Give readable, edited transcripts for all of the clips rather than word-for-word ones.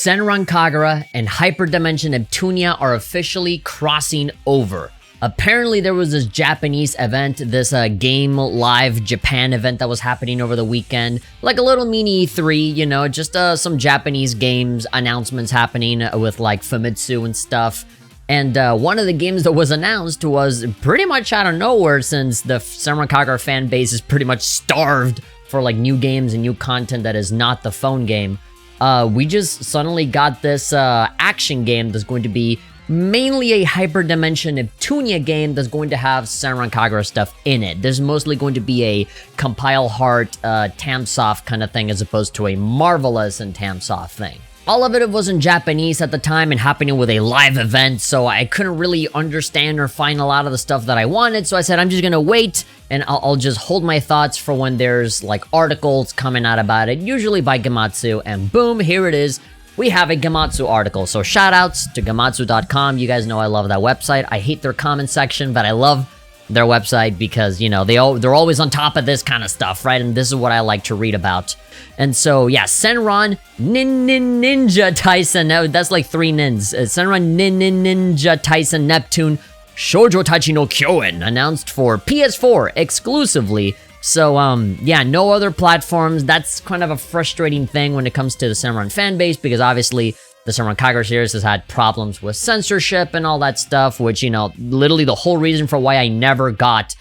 Senran Kagura and Hyperdimension Neptunia are officially crossing over. Apparently there was this Japanese event, this Game Live Japan event that was happening over the weekend. Like a little mini E3, you know, just some Japanese games announcements happening with like Famitsu and stuff. And one of the games that was announced was pretty much out of nowhere, since the Senran Kagura fan base is pretty much starved for like new games and new content that is not the phone game. We just suddenly got this action game that's going to be mainly a Hyperdimension Neptunia game that's going to have Senran Kagura stuff in it. There's mostly going to be a Compile Heart Tamsoft kind of thing, as opposed to a Marvelous and Tamsoft thing. All of it was in Japanese at the time and happening with a live event, so I couldn't really understand or find a lot of the stuff that I wanted, so I said I'm just gonna wait and I'll just hold my thoughts for when there's like articles coming out about it, usually by Gematsu, and boom, here it is. We have a Gematsu article, so shoutouts to Gematsu.com. You guys know I love that website. I hate their comment section, but I love their website because, you know, they're always on top of this kind of stuff, right? And this is what I like to read about. And so, yeah, Senran Ninja Tyson. Now, that's like 3 nins. Senran Ninja Tyson Neptune Shoujo Tachi no Kyoen, announced for PS4 exclusively. So, yeah, no other platforms. That's kind of a frustrating thing when it comes to the Senran fanbase, because obviously the Senran Kagura series has had problems with censorship and all that stuff, which, you know, literally the whole reason for why I never got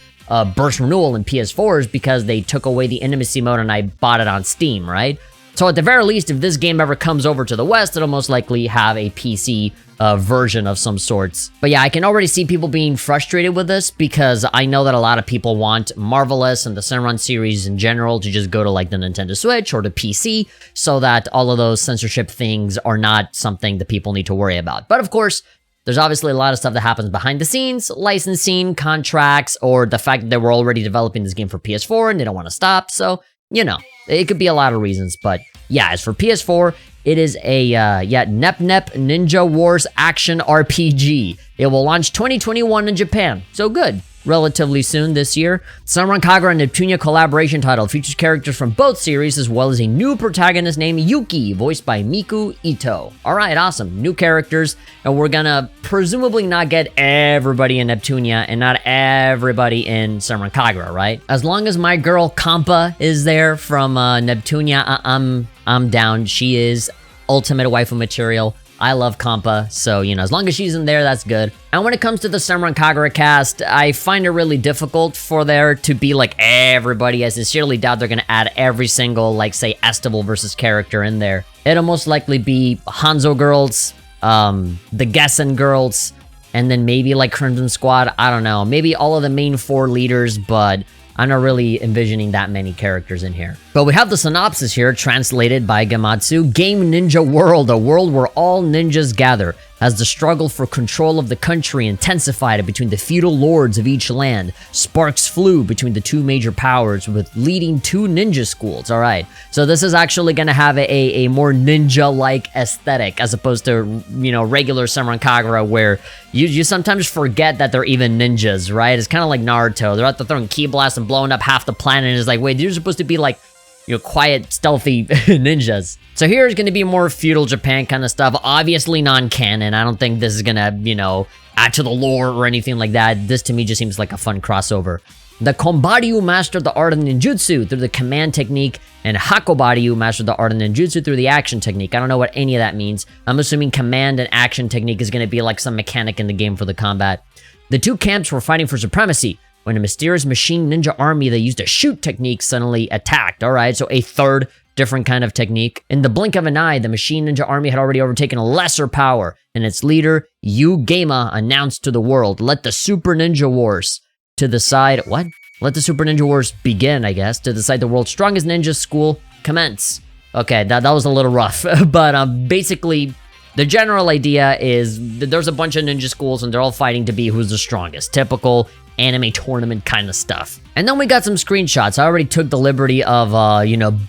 Burst Renewal in PS4 is because they took away the intimacy mode and I bought it on Steam, right? So at the very least, if this game ever comes over to the West, it'll most likely have a PC version of some sorts. But yeah, I can already see people being frustrated with this, because I know that a lot of people want Marvelous and the Senran series in general to just go to like the Nintendo Switch or the PC, so that all of those censorship things are not something that people need to worry about. But of course, there's obviously a lot of stuff that happens behind the scenes, licensing, contracts, or the fact that they were already developing this game for PS4 and they don't want to stop. So, you know, it could be a lot of reasons. But yeah, as for PS4, it is a, Nep Ninja Wars action RPG. It will launch 2021 in Japan. So good. Relatively soon this year. Senran Kagura and Neptunia collaboration title features characters from both series, as well as a new protagonist named Yuki, voiced by Miku Ito. Alright, awesome. New characters, and we're gonna presumably not get everybody in Neptunia and not everybody in Senran Kagura, right? As long as my girl Kampa is there from Neptunia, I'm down. She is ultimate waifu material. I love Kampa, so, you know, as long as she's in there, that's good. And when it comes to the Senran Kagura cast, I find it really difficult for there to be, like, everybody. I sincerely doubt they're gonna add every single, like, say, Estival versus character in there. It'll most likely be Hanzo girls, the Gessen girls, and then maybe, like, Crimson Squad. I don't know. Maybe all of the main 4 leaders, but I'm not really envisioning that many characters in here. But we have the synopsis here, translated by Gematsu. Game Ninja World, a world where all ninjas gather. As the struggle for control of the country intensified between the feudal lords of each land, sparks flew between the 2 major powers, with leading 2 ninja schools. Alright, so this is actually gonna have a more ninja-like aesthetic, as opposed to, you know, regular Senran Kagura, where you sometimes forget that they're even ninjas, right? It's kind of like Naruto. They're out there throwing ki blasts and blowing up half the planet, and it's like, wait, you're supposed to be like, you know, quiet, stealthy ninjas. So here's gonna be more feudal Japan kind of stuff. Obviously non-canon. I don't think this is gonna, you know, add to the lore or anything like that. This to me just seems like a fun crossover. The Konbaryu mastered the art of ninjutsu through the command technique, and Hakobaryu mastered the art of ninjutsu through the action technique. I don't know what any of that means. I'm assuming command and action technique is gonna be like some mechanic in the game for the combat. The 2 camps were fighting for supremacy when a mysterious machine ninja army that used a shoot technique suddenly attacked. Alright, so a 3rd different kind of technique. In the blink of an eye, the machine ninja army had already overtaken a lesser power, and its leader, Yu Gema, announced to the world, let the Super Ninja Wars to decide, what? Let the Super Ninja Wars begin, I guess, to decide the world's strongest ninja school commence. Okay, that was a little rough, but basically, the general idea is that there's a bunch of ninja schools and they're all fighting to be who's the strongest. Typical anime tournament kind of stuff. And then we got some screenshots. I already took the liberty of, you know,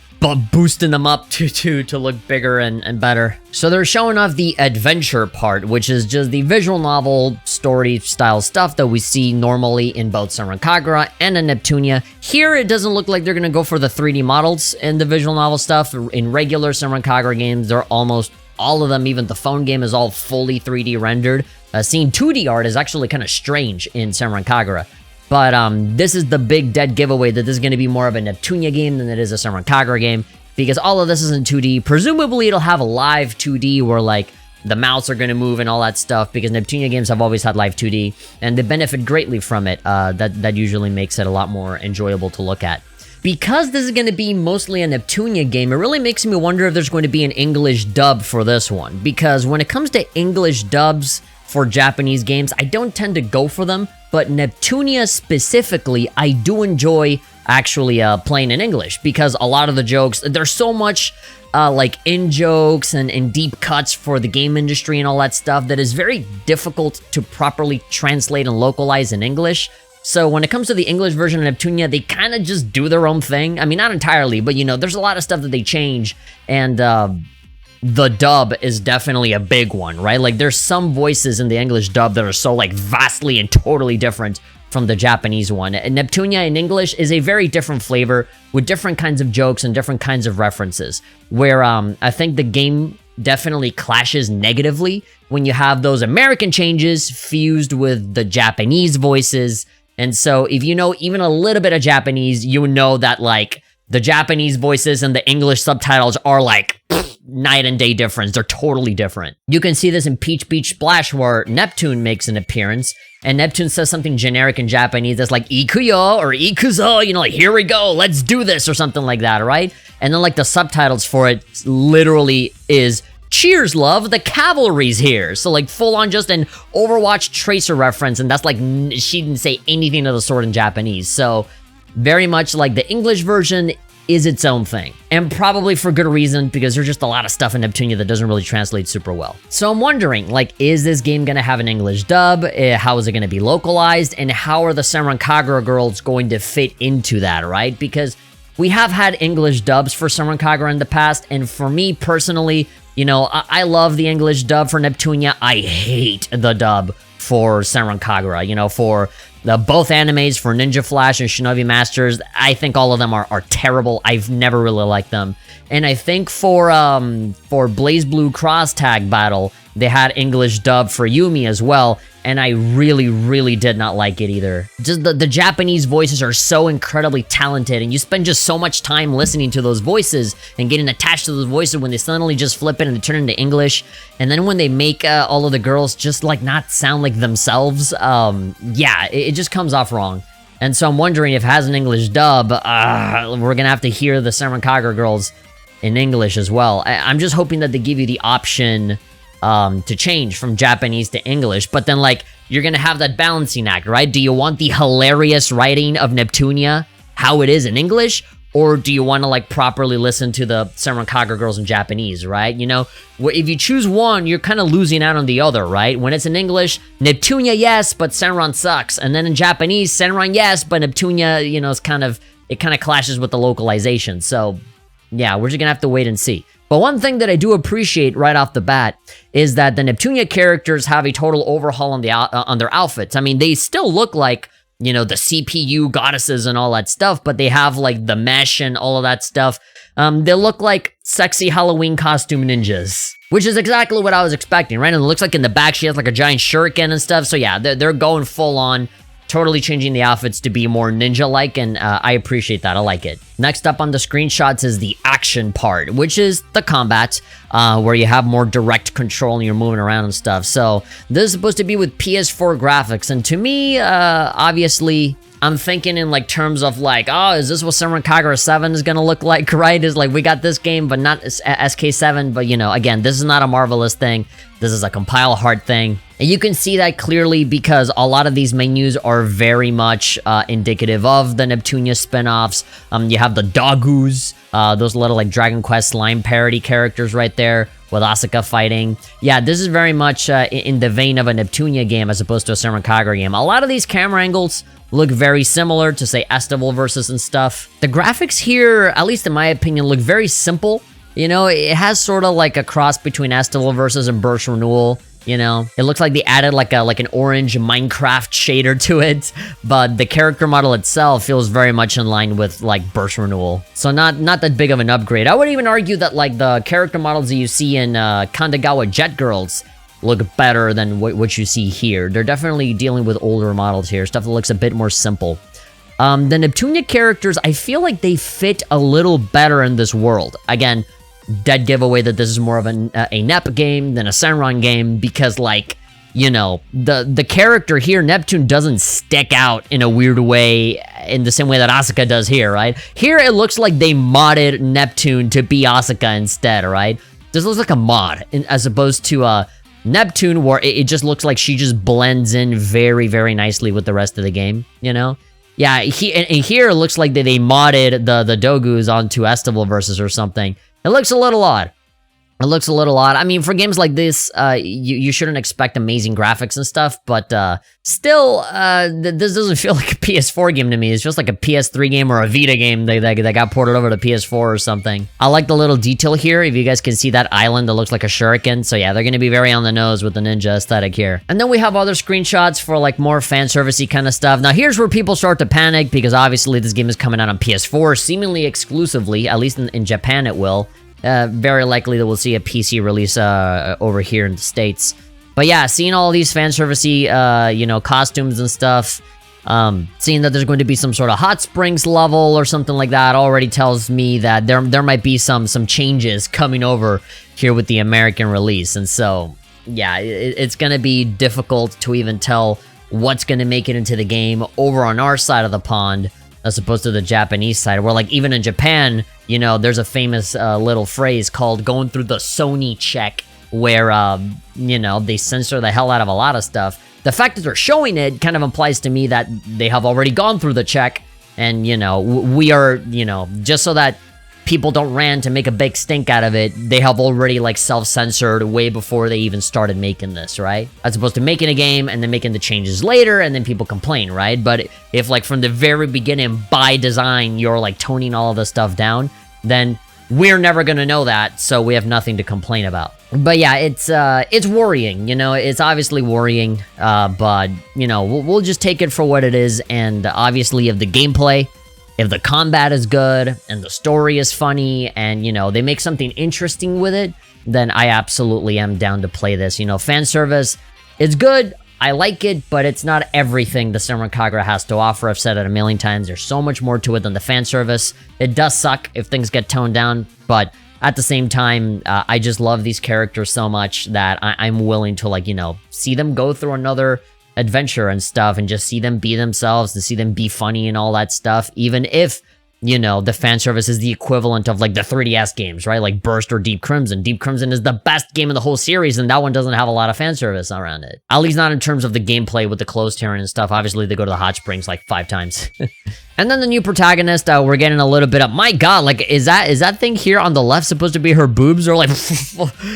boosting them up to look bigger and better. So they're showing off the adventure part, which is just the visual novel story style stuff that we see normally in both Senran Kagura and in Neptunia. Here, it doesn't look like they're gonna go for the 3D models in the visual novel stuff. In regular Senran Kagura games, they're almost all of them, even the phone game, is all fully 3D rendered. Seeing 2D art is actually kind of strange in Senran Kagura. But this is the big dead giveaway that this is going to be more of a Neptunia game than it is a Senran Kagura game, because all of this is in 2D. Presumably it'll have a live 2D where like the mouths are going to move and all that stuff, because Neptunia games have always had live 2D, and they benefit greatly from it. That usually makes it a lot more enjoyable to look at. Because this is going to be mostly a Neptunia game, it really makes me wonder if there's going to be an English dub for this one. Because when it comes to English dubs for Japanese games, I don't tend to go for them, but Neptunia specifically, I do enjoy actually playing in English, because a lot of the jokes, there's so much like in-jokes and deep cuts for the game industry and all that stuff that is very difficult to properly translate and localize in English. So when it comes to the English version of Neptunia, they kind of just do their own thing. I mean, not entirely, but you know, there's a lot of stuff that they change, and the dub is definitely a big one, right? Like, there's some voices in the English dub that are so like vastly and totally different from the Japanese one. And Neptunia in English is a very different flavor with different kinds of jokes and different kinds of references, where I think the game definitely clashes negatively when you have those American changes fused with the Japanese voices. And so if you know even a little bit of Japanese, you know that like the Japanese voices and the English subtitles are like night and day difference. They're totally different. You can see this in Peach Beach Splash, where Neptune makes an appearance, and Neptune says something generic in Japanese that's like ikuyo or ikuzo, you know, like here we go, let's do this, or something like that, right? And then like the subtitles for it literally is cheers, love, the cavalry's here. So like full on just an Overwatch Tracer reference, and that's like she didn't say anything of the sort in Japanese. So very much like the English version is its own thing, and probably for good reason, because there's just a lot of stuff in Neptunia that doesn't really translate super well. So I'm wondering, like, is this game gonna have an English dub? How is it gonna be localized? And how are the Senran Kagura girls going to fit into that, right? Because we have had English dubs for Senran Kagura in the past, and for me personally, you know, I love the English dub for Neptunia. I hate the dub for Senran Kagura, you know, for both animes, for Ninja Flash and Shinobi Masters. I think all of them are terrible. I've never really liked them. And I think for Blaze Blue Cross Tag Battle, they had English dub for Yumi as well, and I really did not like it either. Just the Japanese voices are so incredibly talented, and you spend just so much time listening to those voices and getting attached to those voices when they suddenly just flip it and they turn into English. And then when they make all of the girls just like not sound like themselves, yeah, it just comes off wrong. And so I'm wondering if it has an English dub, we're gonna have to hear the Senran Kagura girls in English as well. I'm just hoping that they give you the option to change from Japanese to English, but then like you're gonna have that balancing act, right? Do you want the hilarious writing of Neptunia, how it is in English, or do you want to like properly listen to the Senran Kagura girls in Japanese, right? You know, if you choose one, you're kind of losing out on the other, right? When it's in English, Neptunia yes, but Senran sucks, and then in Japanese, Senran yes, but Neptunia, you know, it kind of clashes with the localization. So yeah, we're just gonna have to wait and see. But one thing that I do appreciate right off the bat is that the Neptunia characters have a total overhaul on their outfits. I mean, they still look like, you know, the CPU goddesses and all that stuff, but they have like the mesh and all of that stuff. They look like sexy Halloween costume ninjas, which is exactly what I was expecting, right? And it looks like in the back she has like a giant shuriken and stuff. So yeah, they're going full on, totally changing the outfits to be more ninja-like, and I appreciate that. I like it. Next up on the screenshots is the action part, which is the combat, where you have more direct control and you're moving around and stuff. So this is supposed to be with PS4 graphics, and to me, obviously, I'm thinking in like terms of like, oh, is this what Senran Kagura 7 is gonna look like, right? Is like, we got this game, but not SK7, but you know, again, this is not a Marvelous thing. This is a Compile Heart thing. And you can see that clearly because a lot of these menus are very much indicative of the Neptunia spin-offs. You have the Dogus, those little like Dragon Quest slime parody characters right there with Asuka fighting. Yeah, this is very much in the vein of a Neptunia game as opposed to a Senran Kagura game. A lot of these camera angles look very similar to, say, Estival Versus and stuff. The graphics here, at least in my opinion, look very simple. You know, it has sort of like a cross between Estival Versus and Burst Renewal. You know, it looks like they added like an orange Minecraft shader to it, but the character model itself feels very much in line with like burst renewal. So not that big of an upgrade. I would even argue that like the character models that you see in Kandagawa Jet Girls look better than what you see here. They're definitely dealing with older models here, stuff that looks a bit more simple. The Neptunia characters, I feel like they fit a little better in this world. Again, dead giveaway that this is more of a Nep game than a Senran game, because like, you know, the character here, Neptune, doesn't stick out in a weird way in the same way that Asuka does here, right? Here it looks like they modded Neptune to be Asuka instead, right? This looks like a mod as opposed to Neptune, where it just looks like she just blends in very, very nicely with the rest of the game, you know? Yeah, and here it looks like they modded the Dogus onto Estival Versus or something. It looks a little odd. It looks a little odd. I mean, for games like this, you shouldn't expect amazing graphics and stuff, but still, this doesn't feel like a PS4 game to me. It's just like a PS3 game or a Vita game that got ported over to PS4 or something. I like the little detail here. If you guys can see that island that looks like a shuriken. So yeah, they're going to be very on the nose with the ninja aesthetic here. And then we have other screenshots for like more fan servicey kind of stuff. Now here's where people start to panic, because obviously this game is coming out on PS4, seemingly exclusively, at least in Japan it will. Very likely that we'll see a PC release over here in the States. But yeah, seeing all these fan servicey, you know, costumes and stuff, seeing that there's going to be some sort of hot springs level or something like that already tells me that there might be some changes coming over here with the American release. And so, yeah, it's going to be difficult to even tell what's going to make it into the game over on our side of the pond, as opposed to the Japanese side, where like even in Japan, you know, there's a famous little phrase called going through the Sony check, where, you know, they censor the hell out of a lot of stuff. The fact that they're showing it kind of implies to me that they have already gone through the check, and, you know, we are, you know, just so that people don't rant and make a big stink out of it, they have already like self-censored way before they even started making this, right? As opposed to making a game and then making the changes later and then people complain, right? But if like from the very beginning by design you're like toning all of the stuff down, then we're never gonna know that, so we have nothing to complain about. But yeah, it's worrying, you know, it's obviously worrying, but you know, we'll just take it for what it is. And obviously if the gameplay, if the combat is good and the story is funny and, you know, they make something interesting with it, then I absolutely am down to play this. You know, fan service, it's good, I like it, but it's not everything the Senran Kagura has to offer. I've said it a million times, there's so much more to it than the fan service. It does suck if things get toned down, but at the same time, I just love these characters so much that I'm willing to, like, you know, see them go through another adventure and stuff and just see them be themselves, to see them be funny and all that stuff, even if, you know, the fan service is the equivalent of like the 3DS games, right? Like Burst or Deep Crimson. Deep Crimson is the best game in the whole series, and that one doesn't have a lot of fan service around it. At least not in terms of the gameplay with the closed heron and stuff. Obviously, they go to the hot springs like 5 times. And then the new protagonist, we're getting a little bit of, my god, like, is that thing here on the left supposed to be her boobs? Or like,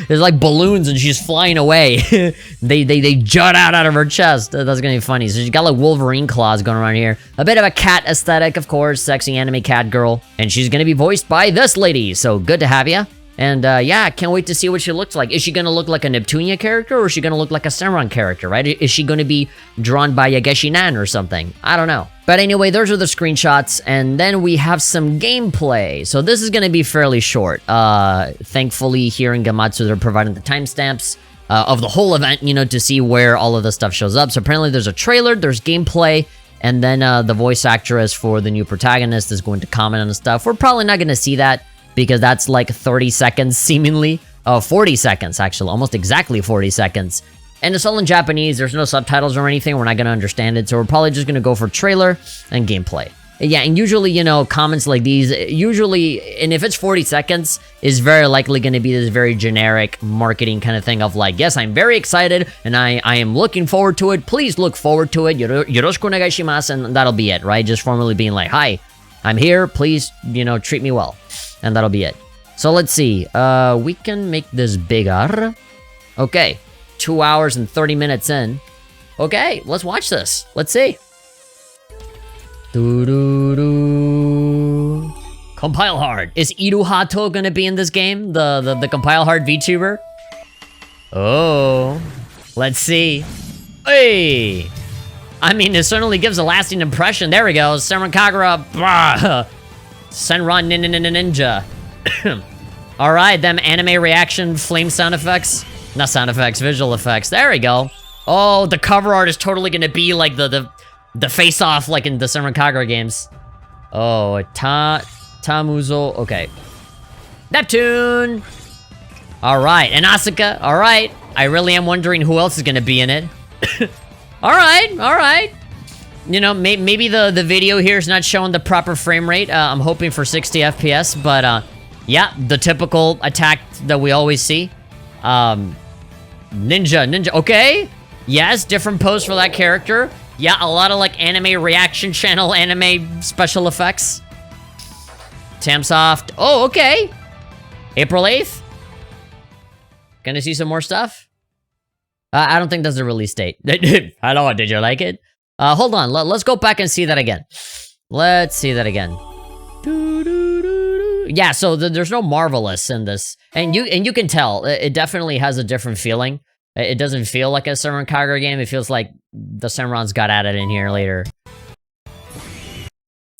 there's like balloons and she's flying away. they jut out of her chest. That's gonna be funny. So she's got like Wolverine claws going around here. A bit of a cat aesthetic, of course, sexy anime cat girl. And she's gonna be voiced by this lady, so good to have ya. And yeah, can't wait to see what she looks like. Is she gonna look like a Neptunia character, or is she gonna look like a Senran character, right? Is she gonna be drawn by Yageshi Nan or something? I don't know. But anyway, those are the screenshots, and then we have some gameplay. So this is gonna be fairly short. Thankfully, here in Gamatsu, they're providing the timestamps of the whole event, you know, to see where all of the stuff shows up. So apparently there's a trailer, there's gameplay, and then the voice actress for the new protagonist is going to comment on the stuff. We're probably not gonna see that, because that's like 30 seconds, seemingly. 40 seconds, actually. Almost exactly 40 seconds. And it's all in Japanese. There's no subtitles or anything. We're not going to understand it. So we're probably just going to go for trailer and gameplay. Yeah, and usually, you know, comments like these, usually, and if it's 40 seconds, is very likely going to be this very generic marketing kind of thing of like, yes, I'm very excited, and I am looking forward to it. Please look forward to it. Yoroshiku onegai shimasu, and that'll be it, right? Just formally being like, hi, I'm here. Please, you know, treat me well. And that'll be it. So let's see. We can make this bigger. Okay. 2 hours and 30 minutes in. Okay, let's watch this. Let's see. Doo-doo-doo. Compile hard. Is Iruhato gonna be in this game? The compile hard VTuber? Oh. Let's see. Hey! I mean, it certainly gives a lasting impression. There we go. Senran Kagura. Senran Ninja. Alright, them anime reaction flame sound effects. Not sound effects, visual effects. There we go. Oh, the cover art is totally gonna be like the face-off like in the Senran Kagura games. Oh, Tamuzo. Okay. Neptune! Alright, and Asuka. Alright. I really am wondering who else is gonna be in it. Alright. You know, maybe the video here is not showing the proper frame rate. I'm hoping for 60 FPS, but yeah, the typical attack that we always see. Ninja, okay. Yes, different pose for that character. Yeah, a lot of like anime reaction channel, anime special effects. Tamsoft. Oh, okay. April 8th. Gonna see some more stuff? I don't think that's the release date. Hello, did you like it? Hold on, let's go back and see that again. Let's see that again. Yeah, so there's no Marvelous in this. And you can tell, it definitely has a different feeling. It doesn't feel like a Senran Kagura game, it feels like the Senrans got added in here later.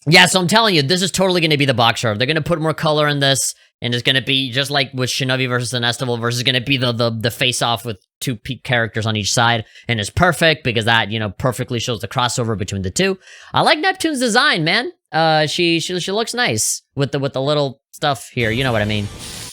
Yeah, so I'm telling you, this is totally gonna be the box art. They're gonna put more color in this, and it's gonna be just like with Shinobi versus the Nestival versus gonna be the face-off with two peak characters on each side, and it's perfect because that, you know, perfectly shows the crossover between the two. I like Neptune's design, man. She looks nice with the little stuff here, you know what I mean.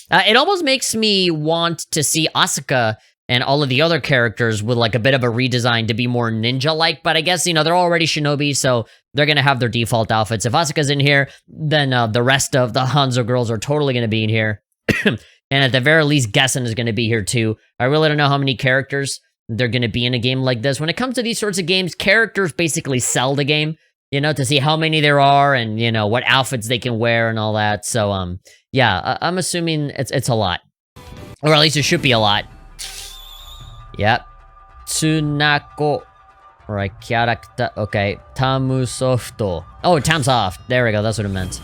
It almost makes me want to see Asuka and all of the other characters with like a bit of a redesign to be more ninja-like, but I guess, you know, they're already Shinobi, so they're gonna have their default outfits. If Asuka's in here, then the rest of the Hanzo girls are totally gonna be in here. And at the very least, Gessen is gonna be here too. I really don't know how many characters they're gonna be in a game like this. When it comes to these sorts of games, characters basically sell the game, you know, to see how many there are and, you know, what outfits they can wear and all that. So, yeah, I'm assuming it's a lot. Or at least it should be a lot. Yep. Tsunako. Alright, character. Okay. Tamusofto. Oh, Tamsoft. There we go. That's what it meant.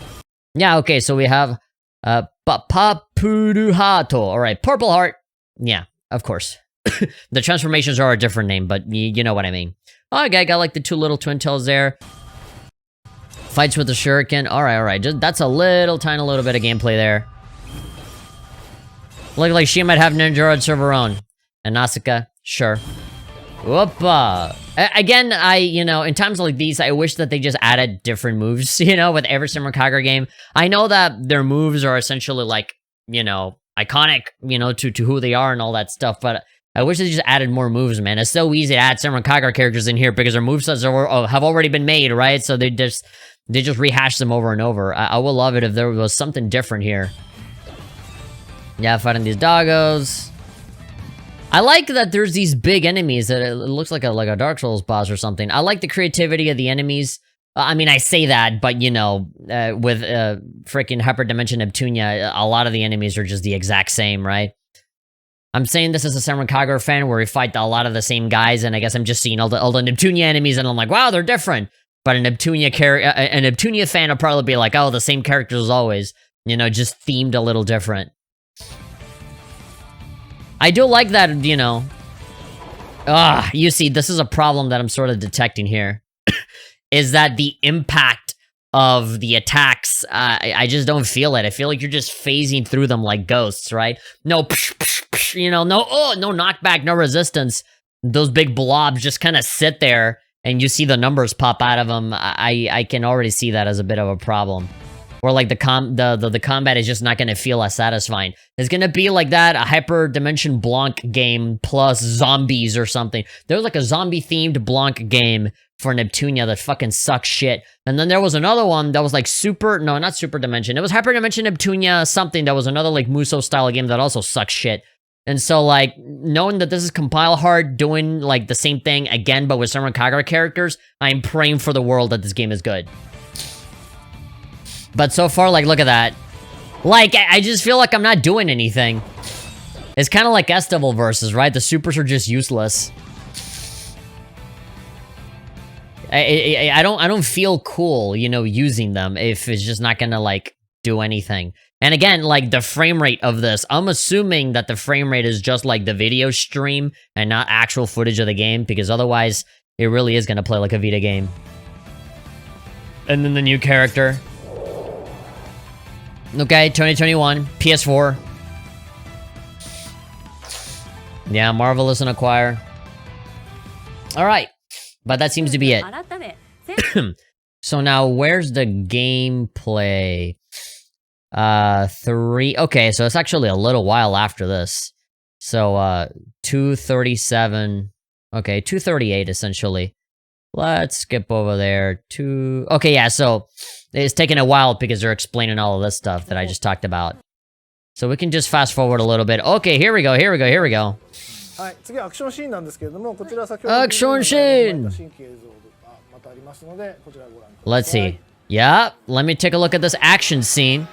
Yeah, okay. So we have Papuruhato. Alright, Purple Heart. Yeah, of course. The transformations are a different name, but you know what I mean. Okay, got like the two little twin tails there. Fights with the shuriken. Alright. That's a tiny little bit of gameplay there. Look like she might have Ninja of her own. And Asuka, sure. Whoopa. Again, you know, in times like these, I wish that they just added different moves, you know, with every Senran Kagura game. I know that their moves are essentially like, you know, iconic, you know, to who they are and all that stuff, but I wish they just added more moves, man. It's so easy to add Senran Kagura characters in here because their movesets have already been made, right? So they just rehash them over and over. I would love it if there was something different here. Yeah, fighting these doggos. I like that there's these big enemies that it looks like a Dark Souls boss or something. I like the creativity of the enemies. I mean, I say that, but you know, with freaking Hyperdimension Neptunia, a lot of the enemies are just the exact same, right? I'm saying this as a Senran Kagura fan where we fight a lot of the same guys, and I guess I'm just seeing all the Neptunia enemies, and I'm like, wow, they're different. But a Neptunia fan will probably be like, oh, the same characters as always, you know, just themed a little different. I do like that, you know. You see, this is a problem that I'm sort of detecting here. Is that the impact of the attacks, I just don't feel it. I feel like you're just phasing through them like ghosts, right? No, you know, no knockback, no resistance. Those big blobs just kind of sit there, and you see the numbers pop out of them. I can already see that as a bit of a problem. Or like the combat is just not going to feel as satisfying. It's going to be like that, a Hyperdimension Blanc game plus zombies or something. There was like a zombie-themed Blanc game for Neptunia that fucking sucks shit. And then there was another one that was like not Super Dimension. It was Hyperdimension Neptunia something that was another like Muso-style game that also sucks shit. And so like, knowing that this is Compile Hard doing like the same thing again but with Senran Kagura characters, I'm praying for the world that this game is good. But so far, like, look at that. Like, I just feel like I'm not doing anything. It's kind of like S-Devil versus, right? The supers are just useless. I don't feel cool, you know, using them if it's just not gonna, like, do anything. And again, like the frame rate of this, I'm assuming that the frame rate is just like the video stream and not actual footage of the game, because otherwise it really is gonna play like a Vita game. And then the new character. Okay, 2021, PS4. Yeah, Marvelous and Acquire. Alright, but that seems to be it. So now, where's the gameplay? 3... Okay, so it's actually a little while after this. So, 237... Okay, 238, essentially. Let's skip over there to... Okay, yeah, so it's taking a while because they're explaining all of this stuff that I just talked about. So we can just fast forward a little bit. Okay, here we go, here we go, here we go. Action scene! Let's see. Yeah, let me take a look at this action scene.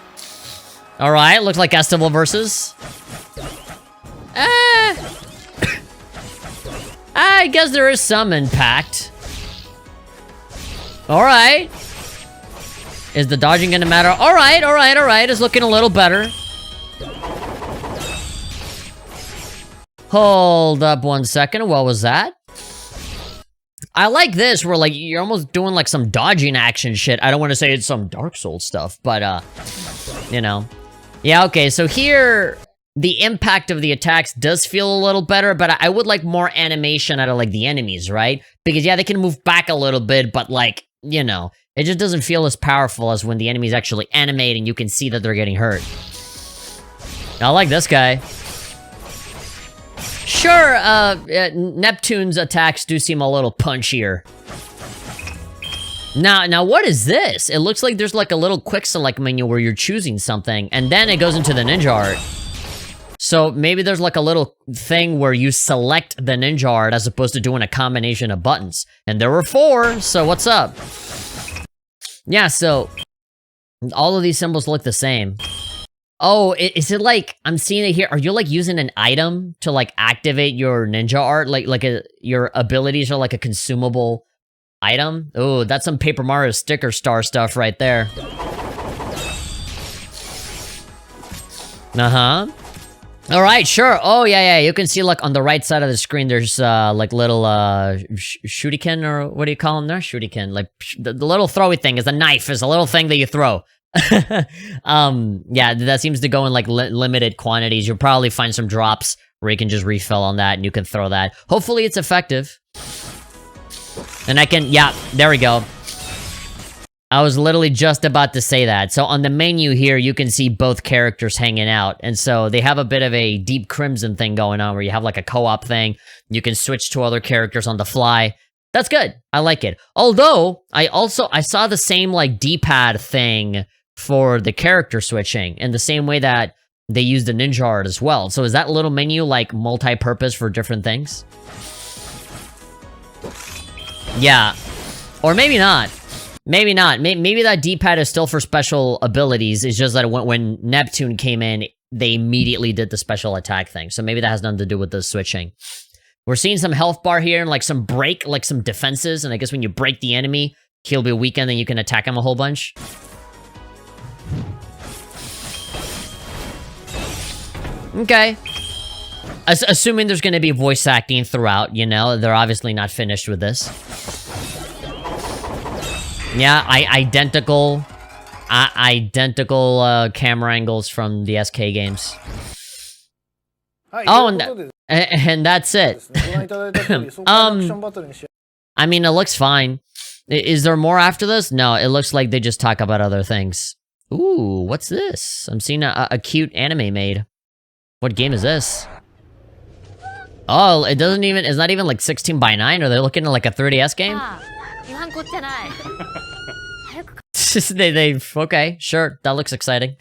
Alright, looks like Estival versus... I guess there is some impact. Alright. Is the dodging gonna matter? Alright, alright, alright. It's looking a little better. Hold up one second. What was that? I like this, where like you're almost doing like some dodging action shit. I don't want to say it's some Dark Souls stuff, but you know. Yeah, okay, so here the impact of the attacks does feel a little better, but I would like more animation out of like the enemies, right? Because yeah, they can move back a little bit, but like, you know, it just doesn't feel as powerful as when the enemies actually animate and you can see that they're getting hurt. I like this guy. Sure, Neptune's attacks do seem a little punchier. Now what is this? It looks like there's like a little quick select menu where you're choosing something, and then it goes into the ninja art. So maybe there's like a little thing where you select the ninja art as opposed to doing a combination of buttons. And there were 4, so what's up? Yeah, so all of these symbols look the same. Oh, is it like, I'm seeing it here, are you like using an item to like activate your ninja art? Like your abilities are like a consumable item? Oh, that's some Paper Mario sticker star stuff right there. Uh-huh. All right, sure. Oh, yeah, you can see, like, on the right side of the screen, there's, like, little, shuriken, or what do you call them there? Shuriken. Like, the little throwy thing is a knife, is a little thing that you throw. Yeah, that seems to go in, like, limited quantities. You'll probably find some drops where you can just refill on that, and you can throw that. Hopefully it's effective. And I can, yeah, there we go. I was literally just about to say that. So on the menu here, you can see both characters hanging out. And so they have a bit of a Deep Crimson thing going on where you have like a co-op thing. You can switch to other characters on the fly. That's good. I like it. Although, I saw the same like D-pad thing for the character switching in the same way that they use the ninja art as well. So is that little menu like multi-purpose for different things? Yeah. Or maybe not. Maybe not. Maybe that D-pad is still for special abilities. It's just that when Neptune came in, they immediately did the special attack thing. So maybe that has nothing to do with the switching. We're seeing some health bar here and like some break, like some defenses. And I guess when you break the enemy, he'll be weakened and you can attack him a whole bunch. Okay. Assuming there's going to be voice acting throughout, you know, they're obviously not finished with this. Yeah, identical camera angles from the SK games. Oh, and that's it. I mean, it looks fine. Is there more after this? No, it looks like they just talk about other things. Ooh, what's this? I'm seeing a cute anime made. What game is this? Oh, it's not even like 16:9. Are they looking at like a 3DS game? Okay, sure, that looks exciting.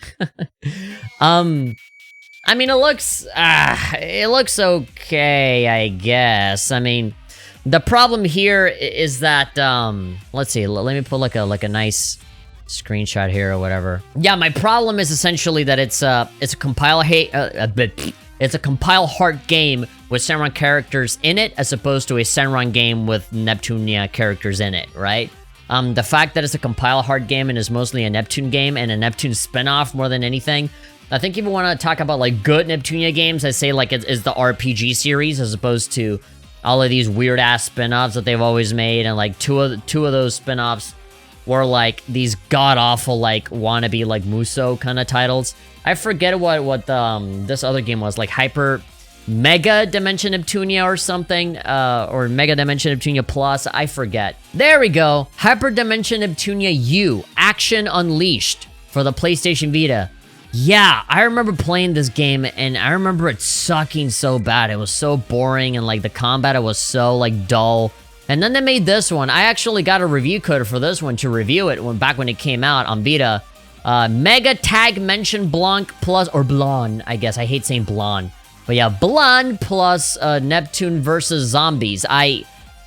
I mean, it looks okay, I guess. I mean, the problem here is that, let's see, let me put like a nice screenshot here or whatever. Yeah, my problem is essentially that it's a compile heart game with Senran characters in it, as opposed to a Senran game with Neptunia characters in it, right? The fact that it's a compile hard game and is mostly a Neptune game and a Neptune spinoff more than anything. I think if you want to talk about like good Neptunia games, I say like it's the RPG series as opposed to all of these weird ass spin-offs that they've always made, and like two of those spin-offs were like these god-awful like wannabe like Muso kind of titles. I forget what this other game was, like Mega Dimension Neptunia or something, or Mega Dimension Neptunia Plus, I forget. There we go. Hyper Dimension Neptunia U, Action Unleashed for the PlayStation Vita. Yeah, I remember playing this game and I remember it sucking so bad. It was so boring and like the combat, it was so like dull. And then they made this one. I actually got a review code for this one to review it back when it came out on Vita. Mega Tag Mention Blanc plus, or Blonde, I guess. I hate saying Blonde. But yeah, Blonde plus Neptune versus Zombies.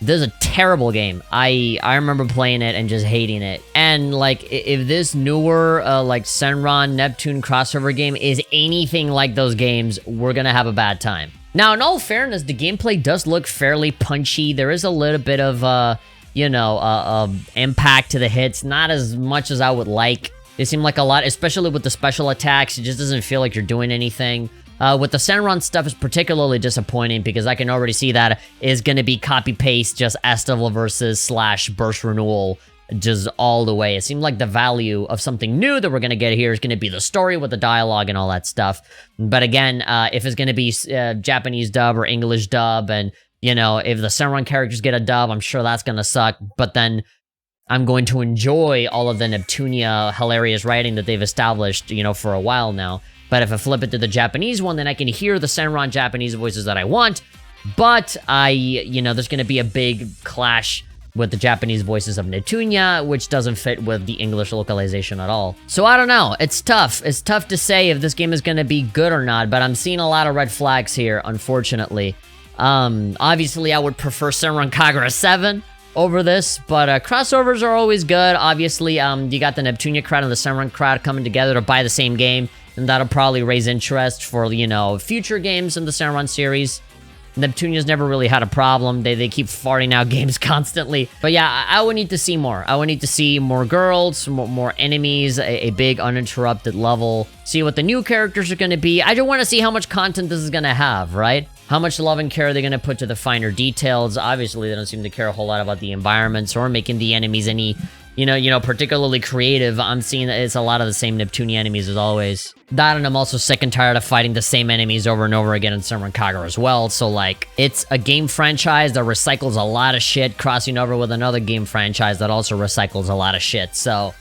This is a terrible game. I remember playing it and just hating it. And like, if this newer like Senran Neptune crossover game is anything like those games, we're gonna have a bad time. Now, in all fairness, the gameplay does look fairly punchy. There is a little bit of impact to the hits, not as much as I would like. They seem like a lot, especially with the special attacks. It just doesn't feel like you're doing anything. With the Senran stuff is particularly disappointing because I can already see that is going to be copy-paste just Estival versus / Burst Renewal just all the way. It seemed like the value of something new that we're going to get here is going to be the story with the dialogue and all that stuff. But again, if it's going to be Japanese dub or English dub, and, you know, if the Senran characters get a dub, I'm sure that's going to suck. But then I'm going to enjoy all of the Neptunia hilarious writing that they've established, you know, for a while now. But if I flip it to the Japanese one, then I can hear the Senran Japanese voices that I want. But there's going to be a big clash with the Japanese voices of Neptunia, which doesn't fit with the English localization at all. So I don't know. It's tough. It's tough to say if this game is going to be good or not, but I'm seeing a lot of red flags here, unfortunately. Obviously, I would prefer Senran Kagura 7 over this, but crossovers are always good. Obviously, you got the Neptunia crowd and the Senran crowd coming together to buy the same game, and that'll probably raise interest for, you know, future games in the Senran series. Neptunia's never really had a problem. They keep farting out games constantly. But yeah, I would need to see more. I would need to see more girls, more enemies, a big uninterrupted level. See what the new characters are going to be. I just want to see how much content this is going to have, right? How much love and care they're going to put to the finer details. Obviously, they don't seem to care a whole lot about the environments or making the enemies any, you know, particularly creative. I'm seeing that it's a lot of the same Neptunia enemies as always. That, and I'm also sick and tired of fighting the same enemies over and over again in Senran Kagura as well. So, like, it's a game franchise that recycles a lot of shit, crossing over with another game franchise that also recycles a lot of shit. So,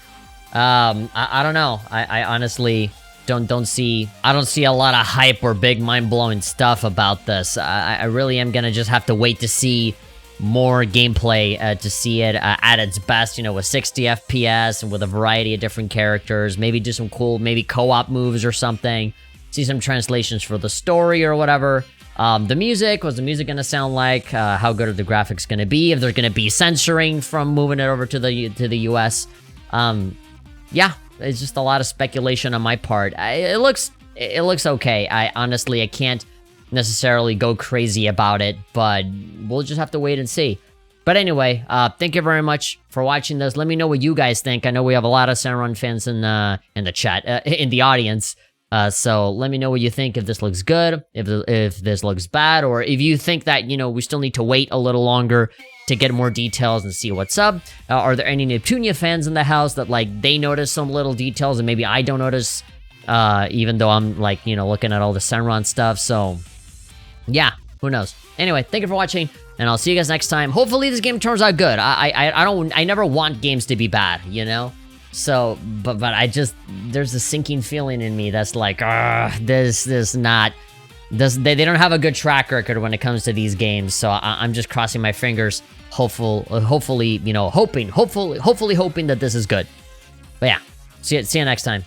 I don't know. I honestly don't see a lot of hype or big mind-blowing stuff about this. I really am gonna just have to wait to see more gameplay to see it at its best, you know, with 60 FPS and with a variety of different characters. Maybe do some cool, maybe co-op moves or something. See some translations for the story or whatever. The music, what's the music gonna sound like? How good are the graphics gonna be? If there's gonna be censoring from moving it over to the US. Yeah, it's just a lot of speculation on my part. It looks okay. I can't necessarily go crazy about it, but we'll just have to wait and see. But anyway, thank you very much for watching this. Let me know what you guys think. I know we have a lot of Senran fans in the chat, in the audience. So let me know what you think, if this looks good, if this looks bad, or if you think that, you know, we still need to wait a little longer to get more details and see what's up. Are there any Neptunia fans in the house that, like, they notice some little details and maybe I don't notice, even though I'm, like, you know, looking at all the Senran stuff. So yeah, who knows? Anyway, thank you for watching, and I'll see you guys next time. Hopefully this game turns out good. I never want games to be bad, you know? So, but I just, there's a sinking feeling in me that's like, they don't have a good track record when it comes to these games, so I'm just crossing my fingers, hopefully, you know, hoping that this is good. But yeah, see you next time.